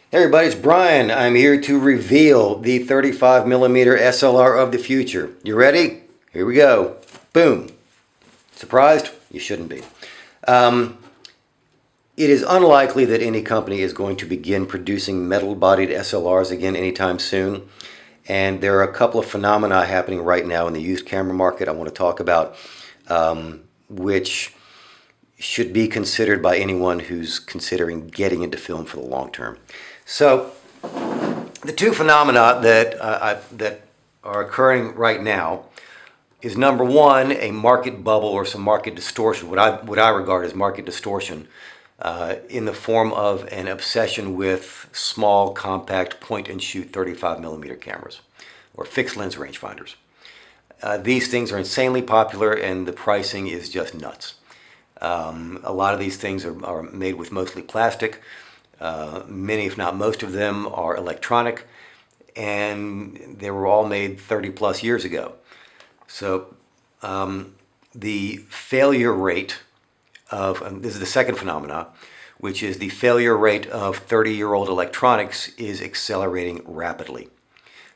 Hey everybody, it's Brian. I'm here to reveal the 35mm SLR of the future. You ready? Here we go. Boom. Surprised? You shouldn't be. It is unlikely that any company is going to begin producing metal-bodied SLRs again anytime soon. And there are a couple of phenomena happening right now in the used camera market I want to talk about, which should be considered by anyone who's considering getting into film for the long term. So, the two phenomena that are occurring right now is number one, a market bubble or some market distortion, what I regard as market distortion, in the form of an obsession with small, compact, point-and-shoot 35mm cameras or fixed lens rangefinders. These things are insanely popular, and the pricing is just nuts. A lot of these things are made with mostly plastic. Many, if not most of them, are electronic, and they were all made 30 plus years ago. So the failure rate of, this is the second phenomena, which is the failure rate of 30-year-old electronics is accelerating rapidly.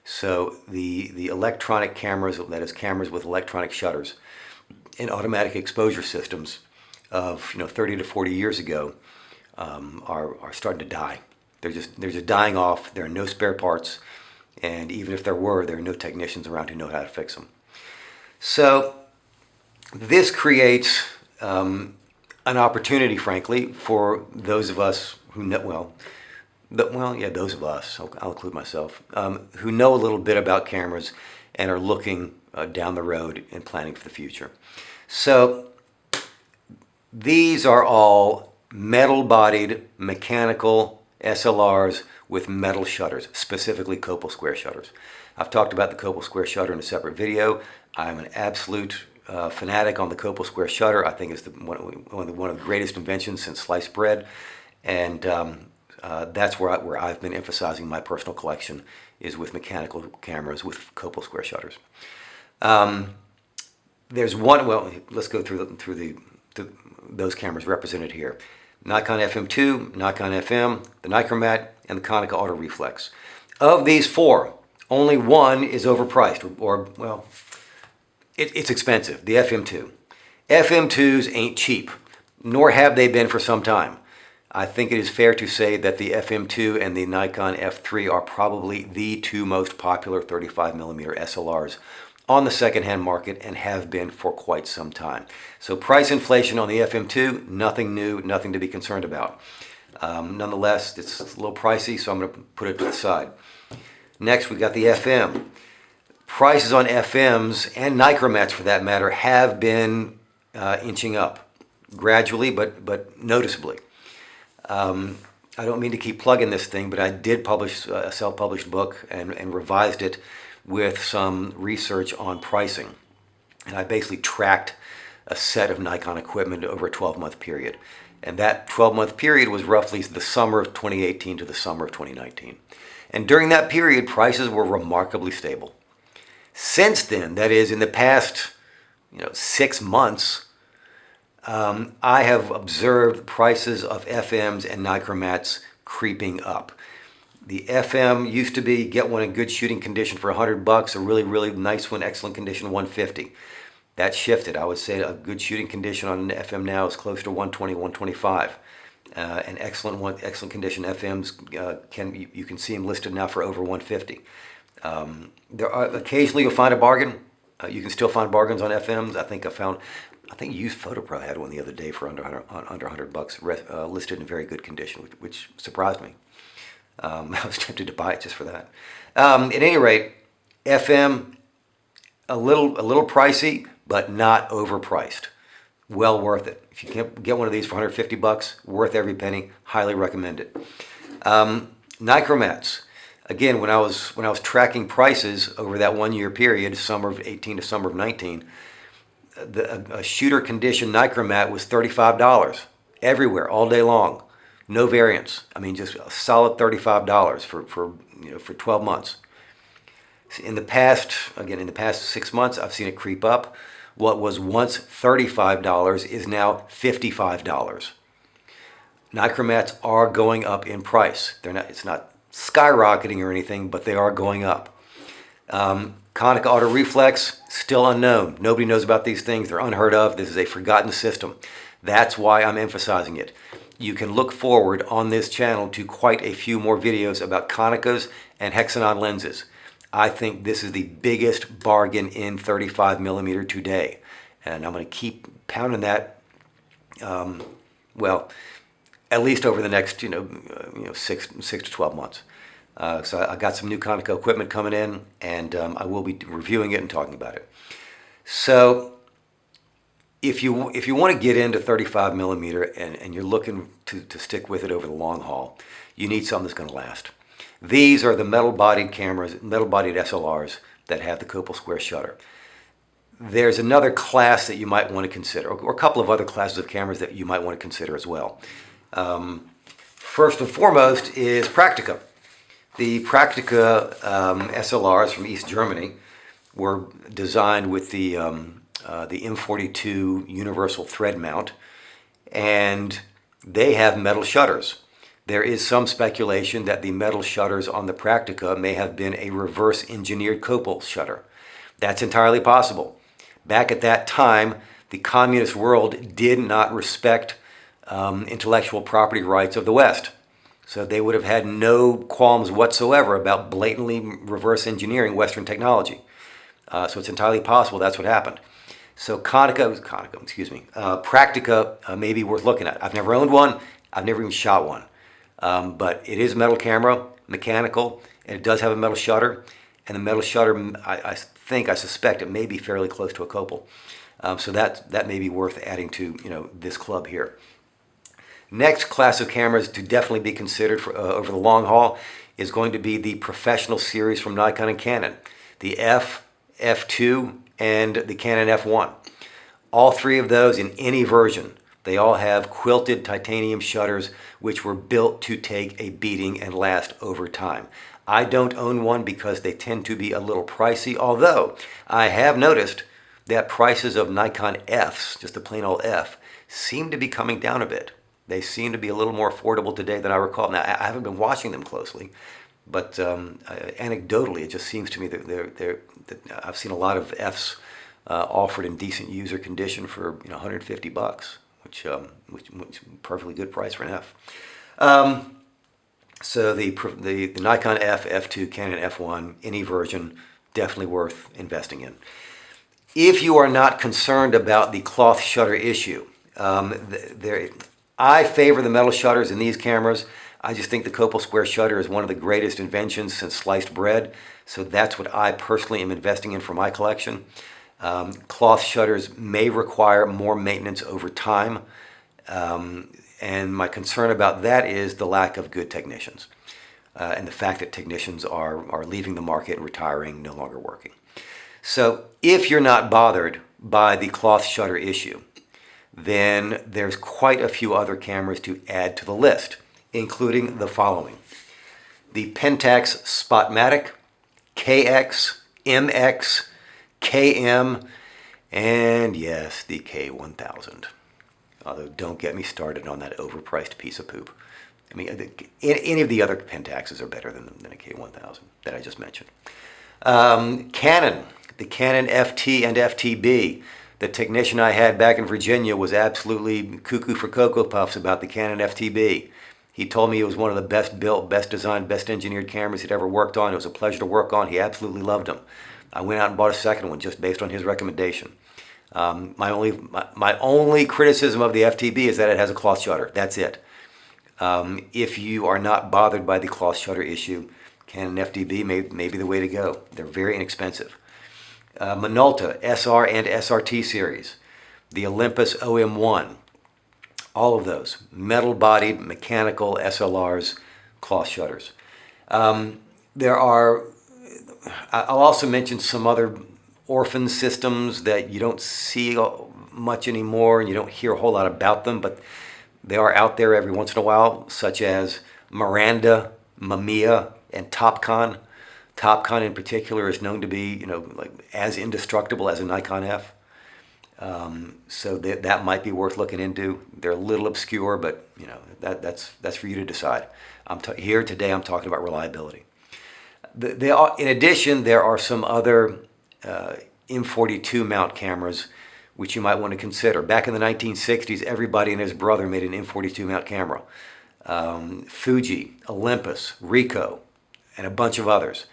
So the electronic cameras, that is cameras with electronic shutters and automatic exposure systems of 30 to 40 years ago, are starting to die. They're just dying off. There are no spare parts, and even if there are no technicians around who know how to fix them. So this creates an opportunity, frankly, for those of us who know, those of us, I'll include myself, who know a little bit about cameras and are looking down the road and planning for the future. So these are all metal-bodied mechanical SLRs with metal shutters, specifically Copal Square shutters. I've talked about the Copal Square shutter in a separate video. I'm an absolute fanatic on the Copal Square shutter. I think it's one of the greatest inventions since sliced bread, and that's where I've been emphasizing my personal collection, is with mechanical cameras with Copal Square shutters. There's one. Well, let's go through those cameras represented here: Nikon FM2, Nikon FM, the Nichromat, and the Konica Auto Reflex. Of these four, only one is overpriced, or well, it's expensive, the FM2. FM2s ain't cheap, nor have they been for some time. I think it is fair to say that the FM2 and the Nikon F3 are probably the two most popular 35mm SLRs on the secondhand market, and have been for quite some time. So price inflation on the FM2, nothing new, nothing to be concerned about. Nonetheless, it's a little pricey, so I'm going to put it to the side. Next, we got the FM. Prices on FMs, and Nichromats for that matter, have been inching up gradually, but noticeably. I don't mean to keep plugging this thing, but I did publish a self-published book and revised it with some research on pricing. And I basically tracked a set of Nikon equipment over a 12-month period. And that 12-month period was roughly the summer of 2018 to the summer of 2019. And during that period, prices were remarkably stable. Since then, that is, in the past 6 months, I have observed prices of FMs and Nichromats creeping up. The FM used to be get one in good shooting condition for $100, a really, really nice one, excellent condition, $150. That shifted. I would say a good shooting condition on an FM now is close to $120, $125. And excellent condition FMs you can see them listed now for over $150. Occasionally you'll find a bargain. You can still find bargains on FMs. I think Used Photo Pro had one the other day for under $100, listed in very good condition, which surprised me. I was tempted to buy it just for that. At any rate, FM, a little pricey, but not overpriced. Well worth it. If you can get one of these for $150, worth every penny. Highly recommend it. Nichromats. Again, when I was tracking prices over that 1 year period, summer of 18 to summer of 19, a shooter condition Nichromat was $35 everywhere, all day long. No variance. I mean, just a solid $35 for 12 months. In the past 6 months, I've seen it creep up. What was once $35 is now $55. Nichromats are going up in price. It's not skyrocketing or anything, but they are going up. Konica Auto Reflex, still unknown. Nobody knows about these things. They're unheard of. This is a forgotten system. That's why I'm emphasizing it. You can look forward on this channel to quite a few more videos about Konicas and Hexanon lenses. I think this is the biggest bargain in 35mm today. And I'm going to keep pounding that, well, at least over the next, 6 to 12 months. So I got some new Konica equipment coming in, and I will be reviewing it and talking about it. So if you want to get into 35mm and you're looking to stick with it over the long haul, you need something that's going to last. These are the metal-bodied cameras, metal-bodied SLRs that have the Copal Square shutter. There's another class that you might want to consider, or a couple of other classes of cameras that you might want to consider as well. First and foremost is Praktica. The Praktica SLRs from East Germany were designed with the M42 universal thread mount, and they have metal shutters. There is some speculation that the metal shutters on the Praktica may have been a reverse engineered Copal shutter. That's entirely possible. Back at that time, the communist world did not respect intellectual property rights of the West. So they would have had no qualms whatsoever about blatantly reverse engineering Western technology. So it's entirely possible that's what happened. So Praktica may be worth looking at. I've never owned one. I've never even shot one. But it is a metal camera, mechanical, and it does have a metal shutter. And the metal shutter, I suspect it may be fairly close to a Copal. So that may be worth adding to this club here. Next class of cameras to definitely be considered for, over the long haul is going to be the professional series from Nikon and Canon, the F, F2, and the Canon F1. All three of those in any version, they all have quilted titanium shutters which were built to take a beating and last over time. I don't own one because they tend to be a little pricey, although I have noticed that prices of Nikon Fs, just the plain old F, seem to be coming down a bit. They seem to be a little more affordable today than I recall. Now, I haven't been watching them closely, but anecdotally, it just seems to me that I've seen a lot of Fs offered in decent user condition for $150, which is perfectly good price for an F. So the Nikon F, F2, Canon F1, any version, definitely worth investing in. If you are not concerned about the cloth shutter issue, I favor the metal shutters in these cameras. I just think the Copal Square shutter is one of the greatest inventions since sliced bread. So that's what I personally am investing in for my collection. Cloth shutters may require more maintenance over time. And my concern about that is the lack of good technicians. And the fact that technicians are leaving the market, retiring, no longer working. So if you're not bothered by the cloth shutter issue, then there's quite a few other cameras to add to the list, including the following: the Pentax Spotmatic, KX, MX, KM, and yes, the K1000. Although don't get me started on that overpriced piece of poop. I mean, any of the other Pentaxes are better than a K1000 that I just mentioned. Canon, the Canon FT and FTB. The technician I had back in Virginia was absolutely cuckoo for Cocoa Puffs about the Canon FTB. He told me it was one of the best built, best designed, best engineered cameras he'd ever worked on. It was a pleasure to work on. He absolutely loved them. I went out and bought a second one just based on his recommendation. My only criticism of the FTB is that it has a cloth shutter. That's it. If you are not bothered by the cloth shutter issue, Canon FTB may be the way to go. They're very inexpensive. Minolta SR and SRT series, the Olympus OM1, all of those metal-bodied mechanical SLRs, cloth shutters. I'll also mention some other orphan systems that you don't see much anymore and you don't hear a whole lot about them, but they are out there every once in a while, such as Miranda, Mamiya, and Topcon. Topcon in particular is known to be, like as indestructible as a Nikon F. So that might be worth looking into. They're a little obscure, but that's for you to decide. Here today, I'm talking about reliability. In addition, there are some other M42 mount cameras which you might want to consider. Back in the 1960s, everybody and his brother made an M42 mount camera. Fuji, Olympus, Ricoh, and a bunch of others.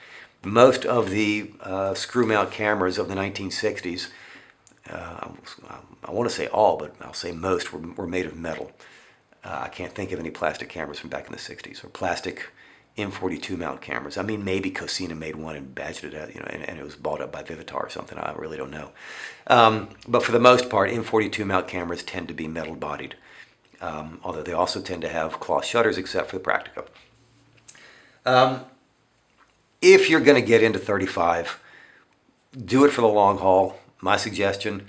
Most of the screw mount cameras of the 1960s, I want to say all, but I'll say most, were made of metal. I can't think of any plastic cameras from back in the 60s, or plastic M42 mount cameras. I mean, maybe Cosina made one and badged it out, and it was bought up by Vivitar or something. I really don't know. But for the most part, M42 mount cameras tend to be metal bodied, although they also tend to have cloth shutters, except for the Practica. If you're going to get into 35, do it for the long haul, my suggestion,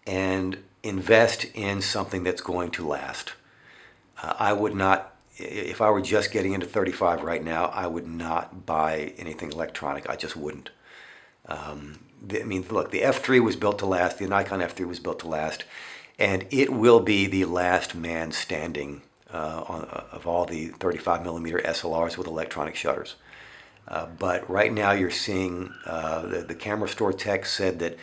and invest in something that's going to last. I would not, if I were just getting into 35 right now, I would not buy anything electronic. I just wouldn't. Look, the F3 was built to last. The Nikon F3 was built to last. And it will be the last man standing of all the 35mm SLRs with electronic shutters. But right now you're seeing the camera store tech said that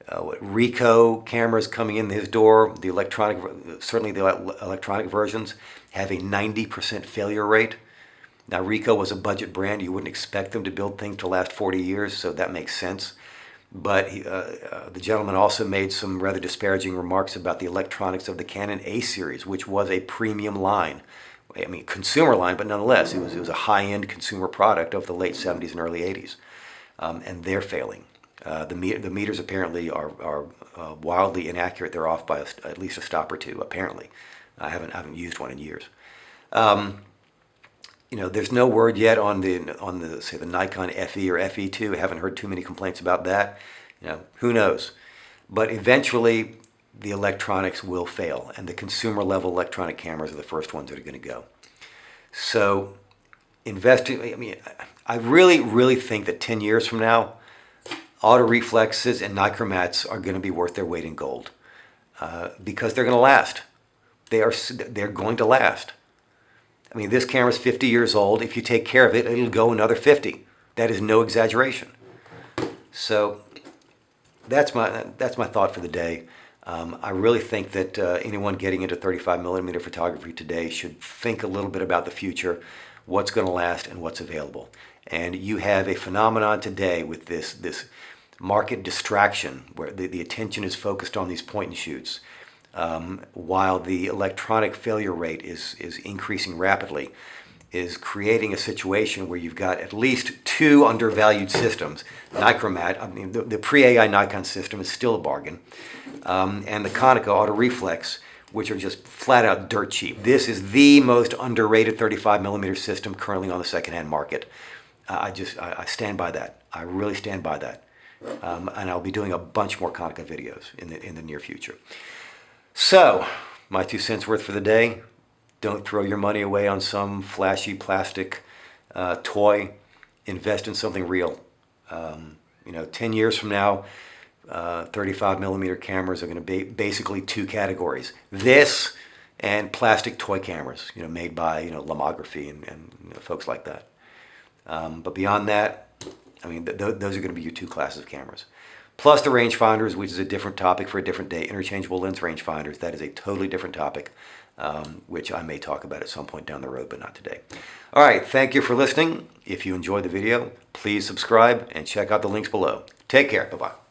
Ricoh cameras coming in his door, certainly the electronic versions, have a 90% failure rate. Now Ricoh was a budget brand. You wouldn't expect them to build things to last 40 years, so that makes sense. But the gentleman also made some rather disparaging remarks about the electronics of the Canon A series, which was a premium line. I mean, consumer line, but nonetheless, it was a high-end consumer product of the late 70s and early 80s, and they're failing. The meters apparently are wildly inaccurate. They're off by at least a stop or two. Apparently, I haven't used one in years. There's no word yet on the say the Nikon FE or FE2. I haven't heard too many complaints about that. Who knows? But eventually, the electronics will fail, and the consumer level electronic cameras are the first ones that are going to go. So, investing. I really, really think that 10 years from now, auto reflexes and nichromats are going to be worth their weight in gold because they're going to last. They're going to last. This camera's 50 years old. If you take care of it, it'll go another 50. That is no exaggeration. So that's my thought for the day. I really think that anyone getting into 35mm photography today should think a little bit about the future, what's going to last and what's available. And you have a phenomenon today with this market distraction where the attention is focused on these point and shoots. While the electronic failure rate is increasing rapidly, is creating a situation where you've got at least two undervalued systems. Nichromat, the pre-AI Nikon system is still a bargain, and the Konica Auto Reflex, which are just flat out dirt cheap. This is the most underrated 35mm system currently on the secondhand market. I stand by that. I really stand by that. And I'll be doing a bunch more Konica videos in the near future. So, my 2 cents worth for the day. Don't throw your money away on some flashy plastic toy. Invest in something real. 10 years from now, 35mm cameras are going to be basically two categories. This and plastic toy cameras, made by, Lomography and folks like that. But beyond that, those are going to be your two classes of cameras. Plus the rangefinders, which is a different topic for a different day. Interchangeable lens rangefinders, that is a totally different topic, which I may talk about at some point down the road, but not today. All right, thank you for listening. If you enjoyed the video, please subscribe and check out the links below. Take care. Bye-bye.